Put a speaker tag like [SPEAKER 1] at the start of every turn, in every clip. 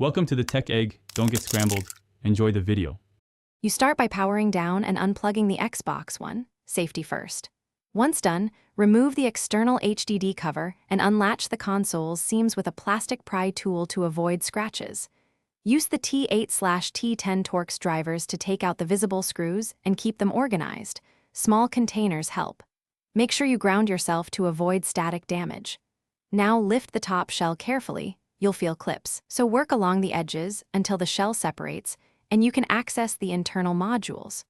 [SPEAKER 1] Welcome to the Tech Egg. Don't get scrambled. Enjoy the video.
[SPEAKER 2] You start by powering down and unplugging the Xbox One, safety first. Once done, remove the external HDD cover and unlatch the console's seams with a plastic pry tool to avoid scratches. Use the T8/T10 Torx drivers to take out the visible screws and keep them organized. Small containers help. Make sure you ground yourself to avoid static damage. Now lift the top shell carefully. You'll feel clips, so work along the edges until the shell separates and you can access the internal modules.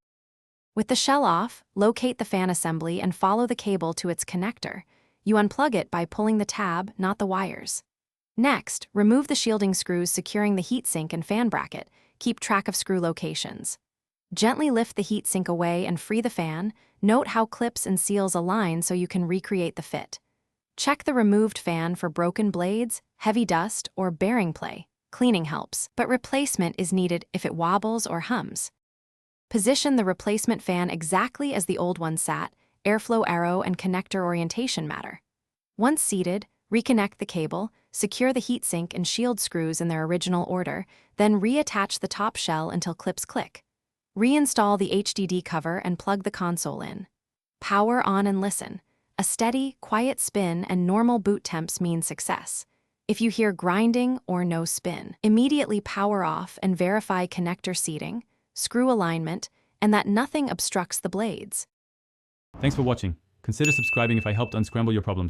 [SPEAKER 2] With the shell off, locate the fan assembly and follow the cable to its connector. You unplug it by pulling the tab, not the wires. Next, remove the shielding screws securing the heatsink and fan bracket. Keep track of screw locations. Gently lift the heatsink away and free the fan. Note how clips and seals align so you can recreate the fit. Check the removed fan for broken blades, heavy dust, or bearing play. Cleaning helps, but replacement is needed if it wobbles or hums. Position the replacement fan exactly as the old one sat. Airflow arrow and connector orientation matter. Once seated, reconnect the cable, secure the heatsink and shield screws in their original order, then reattach the top shell until clips click. Reinstall the HDD cover and plug the console in. Power on and listen. A steady, quiet spin and normal boot temps mean success. If you hear grinding or no spin, immediately power off and verify connector seating, screw alignment, and that nothing obstructs the blades.
[SPEAKER 1] Thanks for watching. Consider subscribing if I helped unscramble your problems.